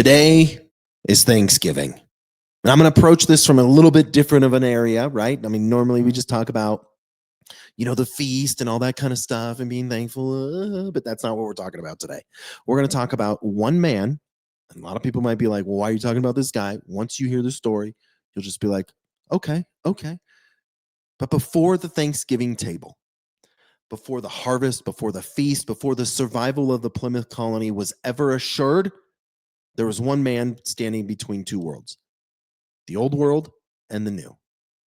Today is Thanksgiving. And I'm going to approach this from a little bit different of an area, right? I mean, normally we just talk about, the feast and all that kind of stuff and being thankful, but that's not what we're talking about today. We're going to talk about one man. And a lot of people might be like, well, why are you talking about this guy? Once you hear the story, you'll just be like, okay. But before the Thanksgiving table, before the harvest, before the feast, before the survival of the Plymouth colony was ever assured, there was one man standing between two worlds, the old world and the new.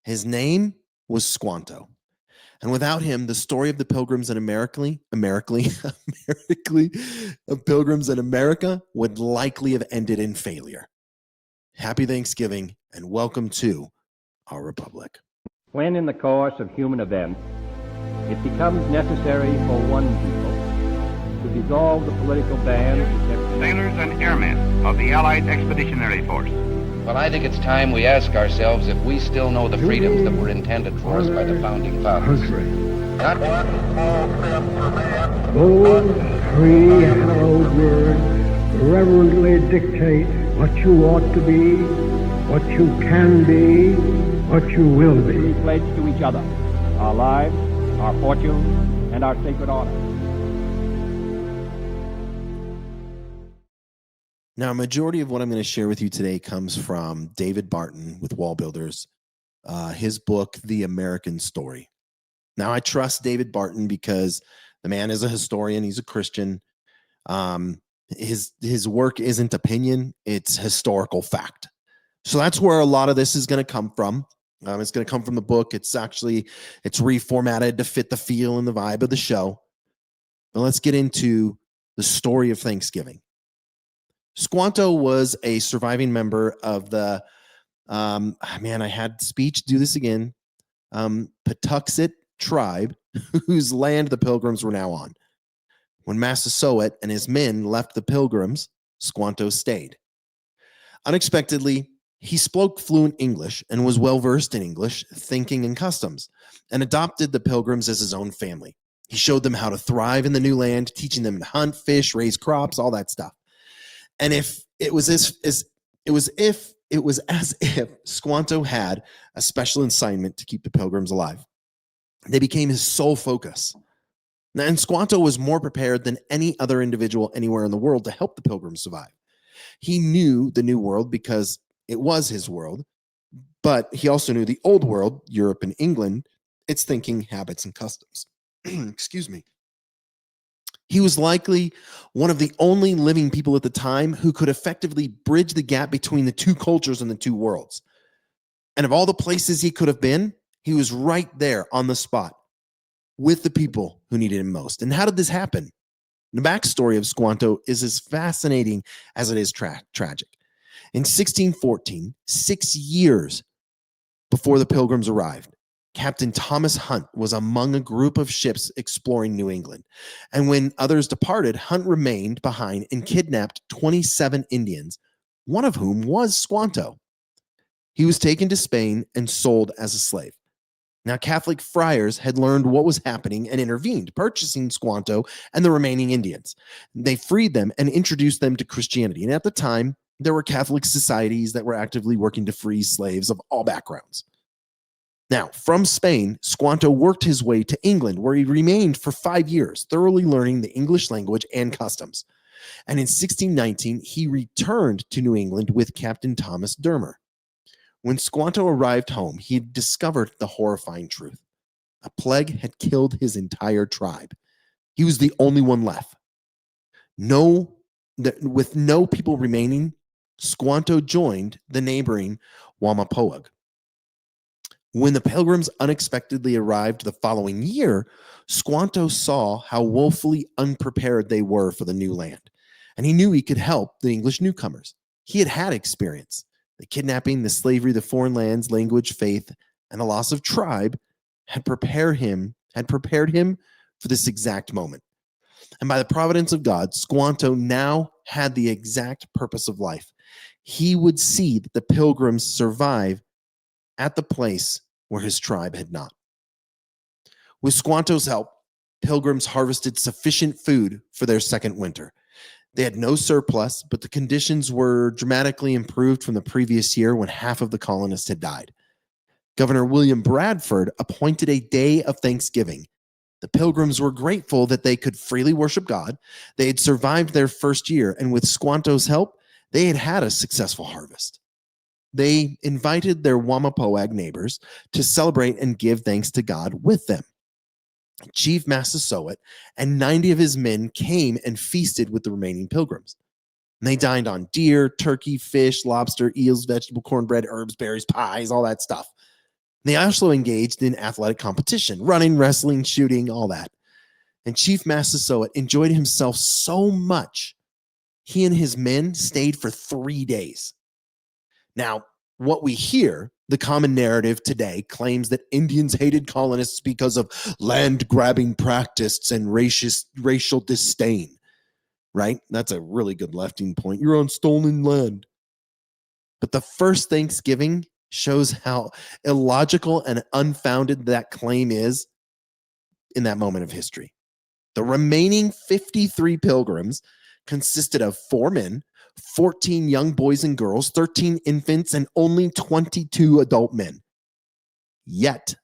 His name was Squanto. And without him, the story of the Pilgrims in of Pilgrims in America would likely have ended in failure. Happy Thanksgiving and welcome to our republic. When in the course of human events, it becomes necessary for one people to dissolve the political band, sailors and airmen of the Allied Expeditionary Force. Well, I think it's time we ask ourselves if we still know the freedoms that were intended for us by the founding fathers. Not one small step for man. Those three hallowed words reverently dictate what you ought to be, what you can be, what you will be. We pledge to each other our lives, our fortunes, and our sacred honor. Now, a majority of what I'm going to share with you today comes from David Barton with Wall Builders, his book, The American Story. Now, I trust David Barton because the man is a historian. He's a Christian. His work isn't opinion. It's historical fact. So that's where a lot of this is going to come from. It's going to come from the book. It's reformatted to fit the feel and the vibe of the show. But let's get into the story of Thanksgiving. Squanto was a surviving member of the, I had speech, do this again, Patuxet tribe, whose land the Pilgrims were now on. When Massasoit and his men left the Pilgrims, Squanto stayed. Unexpectedly, he spoke fluent English and was well-versed in English, thinking, and customs, and adopted the Pilgrims as his own family. He showed them how to thrive in the new land, teaching them to hunt, fish, raise crops, all that stuff. And it was as if Squanto had a special assignment to keep the Pilgrims alive. They became his sole focus. Now, and Squanto was more prepared than any other individual anywhere in the world to help the Pilgrims survive. He knew the new world because it was his world, but he also knew the old world, Europe and England, its thinking, habits, and customs. Excuse me. He was likely one of the only living people at the time who could effectively bridge the gap between the two cultures and the two worlds. And of all the places he could have been, he was right there on the spot with the people who needed him most. And how did this happen? The backstory of Squanto is as fascinating as it is tragic. In 1614, 6 years before the Pilgrims arrived, Captain Thomas Hunt was among a group of ships exploring New England. And when others departed, Hunt remained behind and kidnapped 27 Indians, one of whom was Squanto. He was taken to Spain and sold as a slave. Now, Catholic friars had learned what was happening and intervened, purchasing Squanto and the remaining Indians. They freed them and introduced them to Christianity. And at the time, there were Catholic societies that were actively working to free slaves of all backgrounds. Now, from Spain, Squanto worked his way to England, where he remained for 5 years, thoroughly learning the English language and customs. And in 1619, he returned to New England with Captain Thomas Dermer. When Squanto arrived home, he had discovered the horrifying truth. A plague had killed his entire tribe. He was the only one left. With no people remaining, Squanto joined the neighboring Wamapoag. When the Pilgrims unexpectedly arrived the following year, Squanto saw how woefully unprepared they were for the new land, and he knew he could help the English newcomers. He had had experience. The kidnapping, the slavery, the foreign lands, language, faith, and the loss of tribe had prepared him for this exact moment. And by the providence of God, Squanto now had the exact purpose of life. He would see that the Pilgrims survive at the place where his tribe had not. With Squanto's help, Pilgrims harvested sufficient food for their second winter. They had no surplus, but the conditions were dramatically improved from the previous year when half of the colonists had died. Governor William Bradford appointed a day of Thanksgiving. The Pilgrims were grateful that they could freely worship God. They had survived their first year, and with Squanto's help, they had had a successful harvest. They invited their Wamapoag neighbors to celebrate and give thanks to God with them. Chief Massasoit and 90 of his men came and feasted with the remaining Pilgrims. And they dined on deer, turkey, fish, lobster, eels, vegetable, cornbread, herbs, berries, pies, all that stuff. They also engaged in athletic competition, running, wrestling, shooting, all that. And Chief Massasoit enjoyed himself so much, he and his men stayed for 3 days. Now, what we hear, the common narrative today, claims that Indians hated colonists because of land-grabbing practices and racial disdain, right? That's a really good lefting point. You're on stolen land. But the first Thanksgiving shows how illogical and unfounded that claim is in that moment of history. The remaining 53 Pilgrims consisted of 4 men, 14 young boys and girls, 13 infants, and only 22 adult men. Yet,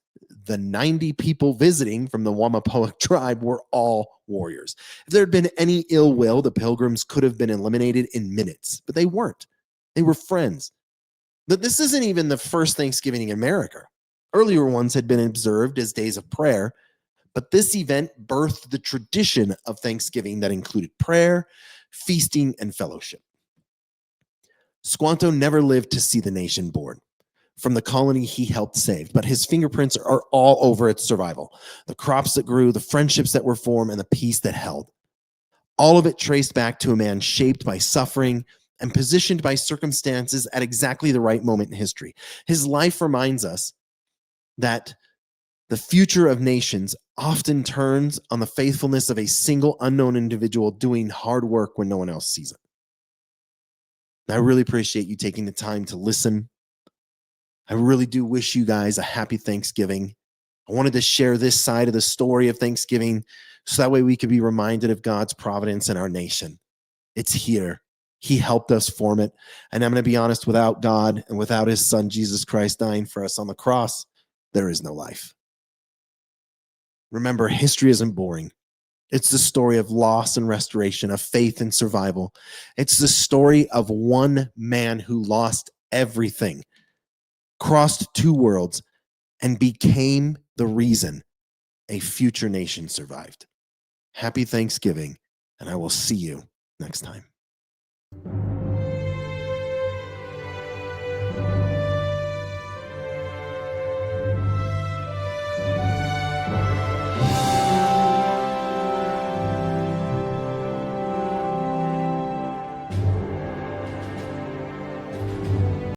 the 90 people visiting from the Wamapoag tribe were all warriors. If there had been any ill will, the Pilgrims could have been eliminated in minutes, but they weren't. They were friends. But this isn't even the first Thanksgiving in America. Earlier ones had been observed as days of prayer, but this event birthed the tradition of Thanksgiving that included prayer, feasting, and fellowship. Squanto never lived to see the nation born from the colony he helped save, but his fingerprints are all over its survival. The crops that grew, the friendships that were formed, and the peace that held. All of it traced back to a man shaped by suffering and positioned by circumstances at exactly the right moment in history. His life reminds us that the future of nations often turns on the faithfulness of a single unknown individual doing hard work when no one else sees it. I really appreciate you taking the time to listen. I really do wish you guys a happy Thanksgiving. I wanted to share this side of the story of Thanksgiving so that way we could be reminded of God's providence in our nation. It's here. He helped us form it. And I'm going to be honest, without God and without his son, Jesus Christ, dying for us on the cross, there is no life. Remember, history isn't boring. It's the story of loss and restoration, of faith and survival. It's the story of one man who lost everything, crossed 2 worlds, and became the reason a future nation survived. Happy Thanksgiving, and I will see you next time.